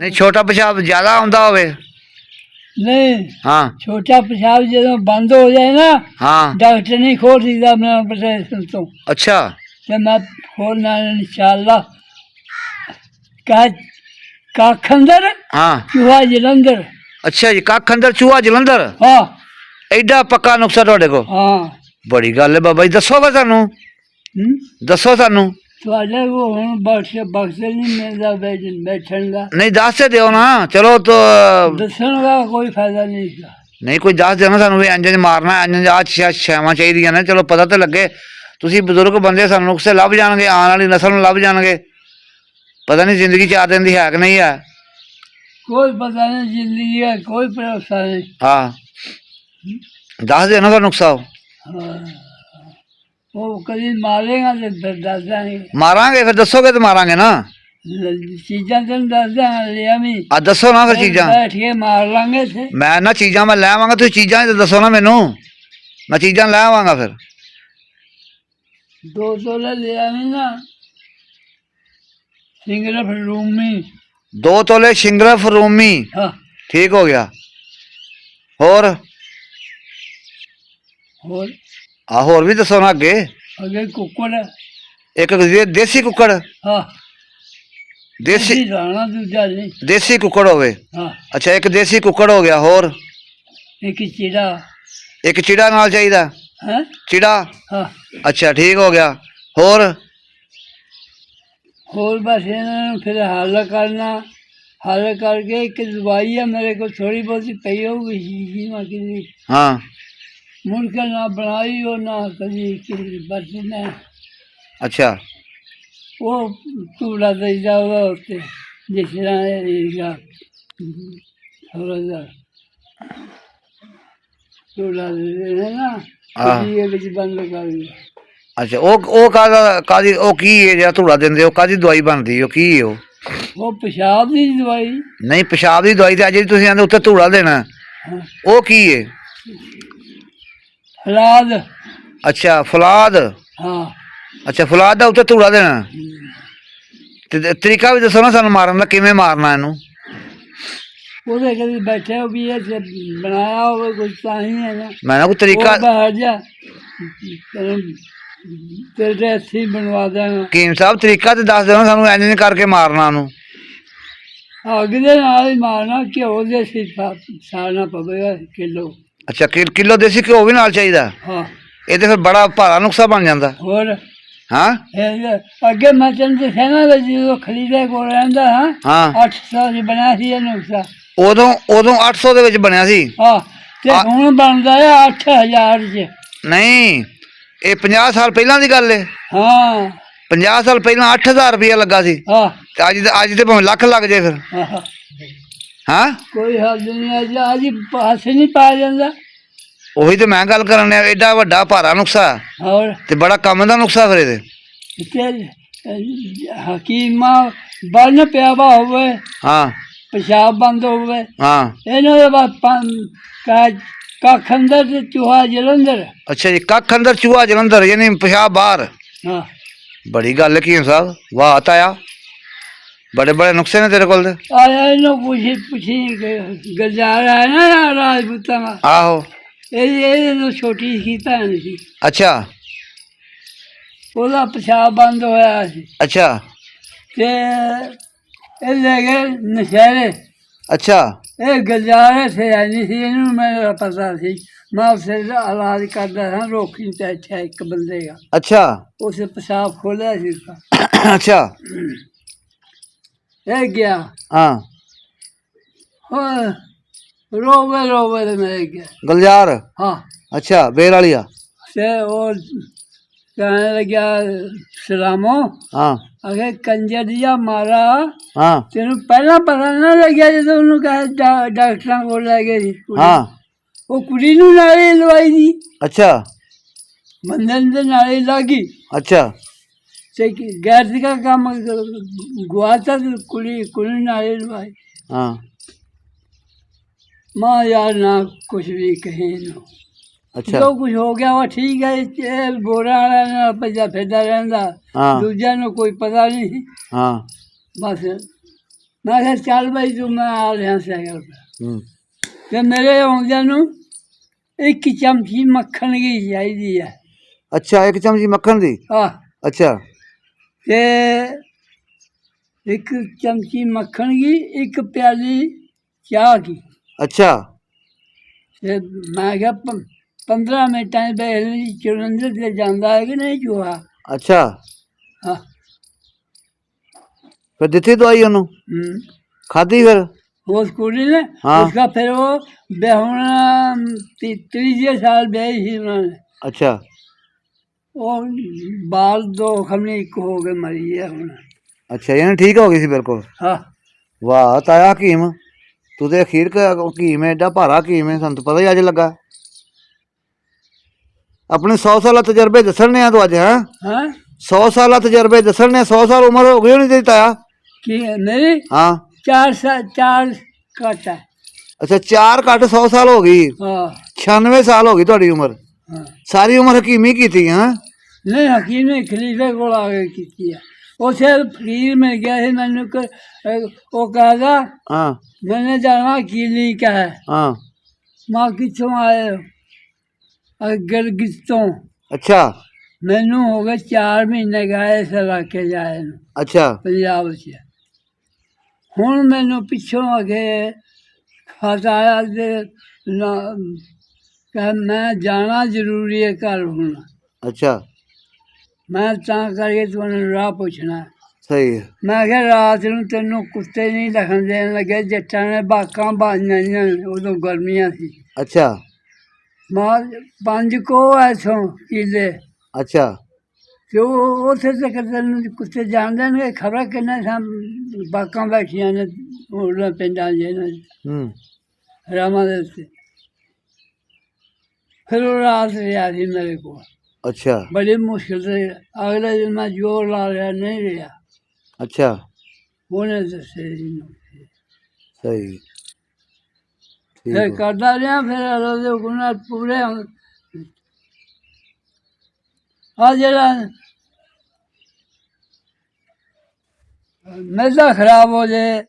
नहीं छोटा पेशाब ज्यादा आंदा होवे नहीं हाँ छोटा पेशाब जो बंद हो जाए ना हाँ डॉक्टर नहीं खोल सकता मैं ऑपरेशन तो अच्छा मैं खोलना इंशाल्लाह कख अंदर हाँ चूहा जलंधर। अच्छा जी कख अंदर चूहा जलंधर हाँ एडा पक्का नुस्खा तुहाडे को हाँ बड़ी गल है बाबा जी दसो फिर सानू दसो सानू ਤੁਹਾਡੇ ਕੋ ਹੁਣ ਬਖਸ਼ ਨਹੀਂ ਮਿਲਦਾ ਬੈਠਣ ਦਾ नहीं दस ते दिओ ना चलो तो ਦੱਸਣ ਦਾ ਕੋਈ ਫਾਇਦਾ ਨਹੀਂ इसका। नहीं कोई दस देना सानू भी इंज मारना इंज आ छावां चाहिए ने चलो पता तो लगे तुसी बुजुर्ग बंदे सानू नुस्खे लभ जाणगे आने वाली नस्ल नूं लभ जाणगे पता नहीं जिंदगी 4 दिन दी है कि नहीं है कोई पता नहीं जिंदगी का कोई भरोसा नहीं। हाँ दस देना का नुस्खा हाँ वो कभी मारेगा तो फिर दस देंगे मारांगे फिर दसोगे तो मारांगे ना चीज़ा तेन दस देंगे लिया भी आ दसो ना फिर चीज़ां बैठ के मार लांगे थे मैं ना चीज़ां मैं लै आवांगा तुसीं चीज़ां तो दसो ना मैनू मैं चीज़ां लै आवांगा फिर 2 तोले लिया भी ना सिंगरफ रूमी 2 तोले शिंगरफ रूमी हाँ ठीक हो गया होर होर भी दसो ना अगे अगे कुकड़ एक देसी कुकड़ हाँ देसी राणा दूजा नहीं देसी कुकड़ होवे हाँ अच्छा एक देसी कुकड़ हो गया होर एक चिड़ा एक चिड़ा नाल चाहिदा है चिड़ा हाँ अच्छा ठीक हो गया होर और बस इन्होंने फिर हल करना हल करके एक दवाई है मेरे को थोड़ी बहुत पई होगी शीशी में किसी हाँ मुड़कर ना बनाई हो ना कभी किसी बस में अच्छा वो टूड़ा दे जाओगा उससे जिस तरह थोड़ा सा टूड़ा दे देना ना ये बिच बंद कर दिया अच्छा ओ कादी ओ की है जेड़ा धूड़ा दिंदे ओ कादी दवाई बनदी ओ की है वो पेशाब की दवाई नहीं पेशाब की दवाई ते अज तुसीं आंदे उत्ते धूड़ा देना ओ की है फलाद अच्छा फलाद हाँ अच्छा फलाद दा उत्ते धूड़ा देना ते तरीका भी दसो ना सानू मारन दा किवें मारना इनू ਉਹਦੇ ਕਦੀ ਬੈਠੇ ਹੋ ਵੀ ਇਹ ਬਣਾਇਆ ਹੋਵੇ ਕੁਝ ਤਾਂ ਹੀ ਹੈ ਨਾ मैं ना कोई तरीका ਬਾਹਰ ਜਾ तेरे ऐसे बनवा देंगे कीम साहब तरीका ते दस देना सानू इंज करके मारना इनू अगले नाल ही मारना घ्यो दे सारना पवेगा किलो अच्छा किलो देसी घ्यो भी नाल चाहिदा हाँ ये तो फिर बड़ा भारा नुकसा बन जाता और हाँ अगे मैं तेन दस्या ना जो खलीदे को रहिंदा हाँ 800 च बनया सी नुकसा उदों उदों 800 दे विच बनया सी हाँ ते हुण बनदा है 8000 च नहीं ये 50 साल पहला दी गल है हाँ 50 साल पहला 8000 रुपया लगा सी हाँ अज ते भावें लख लग जाए फिर हाँ हाँ कोई हद नहीं अज पास नहीं पाया जाता ਉਹੀ ਤੇ ਮੈਂ ਗੱਲ ਕਰਨ ਡਿਆ ਐਡਾ ਵੱਡਾ ਭਾਰਾ ਨੁਕਸਾ और ਤੇ ਬੜਾ ਕੰਮ ਦਾ ਨੁਕਸਾ ਫਿਰ ਇਹਦੇ हकीमा बन प्यावा होवे हाँ पेशाब बंद होवे हाँ इन्हों दे बाद कख अंदर ते चूहा जलंधर अच्छा जी कख अंदर चूहा जलंधर यानी पेशाब बाहर हाँ बड़ी गल है कीम साहब वाह आया बड़े बड़े नुकसे ने तेरे कोल ते आया इन्हों पूछी पूछी गजारा है ना यार राजपूतां दा आहो ये तो छोटी सी भैन सी अच्छा ਉਹਦਾ पेशाब बंद होया सी अच्छा ते ਇਹ ਲੈ ਗਏ ਨਸ਼ਹਿਰੇ अच्छा ਇਹ ਗਜਾਰੇ ਸੇ ਨਹੀਂ ਸੀ ਇਹਨੂੰ ਮੈਨੂੰ ਪਤਾ ਸੀ मैं उसे इलाज करता था रोकी अच्छा एक बंदे का अच्छा उसे पेशाब खोला सी उसका अच्छा ये गया हाँ रोवे रोवे तो मैं गया गलजार हाँ अच्छा बेर वालिया से वो कहने लगा सलामो हाँ अगे कंजर दिया मारा हाँ तेन पहला पता ना लग्या जो उन्होंने कहा डॉक्टर को लै गए हाँ वो कुड़ी नूं नाले लवाई दी अच्छा बंदे ने नाले लागी अच्छा ते गैर का काम गुआता तो कुड़ी कुड़ी नाले लवाई हाँ माँ यार ना कुछ भी कहे ना अच्छा जो कुछ हो गया वो ठीक है ये बोरा वाला ना भजा फिरदा रहंदा हाँ दूजा नु कोई पता नहीं हाँ बस ਮੈਂ ਕਿਹਾ ਚੱਲ ਬਈ ਤੂੰ ਮੈਂ ਆ ਰਿਹਾ ਸਾਈਕਲ ਤੇ ਹੂੰ ਤੇ ਮੇਰੇ ਆਉਂਦਿਆਂ ਨੂੰ 1 ਚਮਚੀ ਮੱਖਣ ਦੀ ਚਾਹੀਦੀ ਹੈ ਅੱਛਾ 1 ਚਮਚੀ ਮੱਖਣ ਦੀ ਆ ਅੱਛਾ ਤੇ 1 ਚਮਚੀ ਮੱਖਣ ਦੀ 1 ਪਿਆਲੀ ਚਾਹ ਦੀ ਅੱਛਾ ਤੇ ਮੈਂ ਕਿਹਾ 15 ਮਿੰਟਾਂ ਦੇ ਬੈਲ ਚੁਰੰਦਰ ਤੇ ਜਾਂਦਾ ਹੈ ਕਿ ਨਹੀਂ ਚੂਹਾ ਅੱਛਾ ਹਾਂ ਫਿਰ ਦਿੱਤੀ ਦਵਾਈ ਉਹਨੂੰ ਖਾਧੀ ਫਿਰ वो स्कूटी ने हाँ। उसका फिर वो बेहुना 30 साल ब्याही थी उन्होंने ਅੱਛਾ वो बाल 2 खमने एक हो गए मरी है हुन ਅੱਛਾ ਯਾਨੀ ਠੀਕ ਹੋ ਗਈ ਸੀ ਬਿਲਕੁਲ हाँ ਵਾਹ ਤਾਇਆ ਹਕੀਮ ਤੂੰ ਤੇ ਅਖੀਰ ਹਕੀਮ ਹੈ ਏਡਾ ਭਾਰਾ ਹਕੀਮ ਹੈ ਸਾਨੂੰ ਤਾਂ ਪਤਾ ਹੀ ਅੱਜ ਲੱਗਾ ਆਪਣੇ 100 ਸਾਲਾ ਤਜਰਬੇ ਦੱਸਣੇ ਆ ਤੂੰ ਅੱਜ ਹੈਂ हाँ 100 ਸਾਲਾ ਤਜਰਬੇ ਦੱਸਣੇ 100 ਸਾਲ ਉਮਰ ਹੋ ਗਈ ਹੋਣੀ ਤੇਰੀ ਤਾਇਆ कि मेरी ਹਾਂ 4 कट है ਅੱਛਾ 4 ਘੱਟ 100 ਸਾਲ ਹੋ ਗਈ हाँ 96 ਸਾਲ ਹੋ ਗਈ ਤੁਹਾਡੀ ਉਮਰ हाँ ਸਾਰੀ ਉਮਰ ਹਕੀਮੀ ਕੀਤੀ ਹਾਂ नहीं हकीम ने खलीफे को आगे की है उसे फकीर मिल गया है मैंने वो कहा ਹਾਂ मैंने जाना कीली का है ਹਾਂ माँ कितों आए हो गिरगितों ਅੱਛਾ मैनू हो गए 4 महीने गए इस इलाके जाए नू ਅੱਛਾ पंजाब च हुण मैनू पिछों अगे खत आया ते कह मैं जाना जरूरी है घर हुण ਅੱਛਾ मैं तां करके तुहानू राह पुछना ਸਹੀ ਹੈ मैं क्या रात नू तेनू कुत्ते नहीं दखन देन लगे जट्टां ने बाकां बाजियां उदों गर्मियां सी ਅੱਛਾ मां 5 को इथों किले ਅੱਛਾ ਤੇ ਉਹ ਉੱਥੇ ਤੱਕ ਤੈਨੂੰ ਕੁੱਤੇ ਜਾਣਦੇ ਨੇ ਖਬਰਾਂ ਕਿੰਨੇ ਬਾਕਾਂ ਬੈਠੀਆਂ ਨੇ ਉਹਨਾਂ ਪਿੰਡਾਂ ਜਿਹਨਾਂ ਹੂੰ ਰਾਮਾਂ ਦੇ ਉੱਤੇ ਫਿਰ ਉਹ ਰਾਤ ਰਿਹਾ ਸੀ ਮੇਰੇ ਕੋਲ ਅੱਛਾ ਬੜੀ ਮੁਸ਼ਕਿਲ ਤੇ ਅਗਲੇ ਦਿਨ ਮੈਂ ਜ਼ੋਰ ਲਾ ਰਿਹਾ ਨਹੀਂ ਰਿਹਾ ਅੱਛਾ ਉਹਨੇ ਦੱਸੇ ਇਹਨੂੰ ਸਹੀ ਠੀਕ ਫਿਰ ਹੋ। ਕਰਦਾ ਰਿਹਾ ਫਿਰ ਉਹਦੇ ਗੁਨਾਹ ਪੂਰੇ ਆ ਜਿਹੜਾ ਮੈਦਾ ਖਰਾਬ ਹੋ ਜਾਏ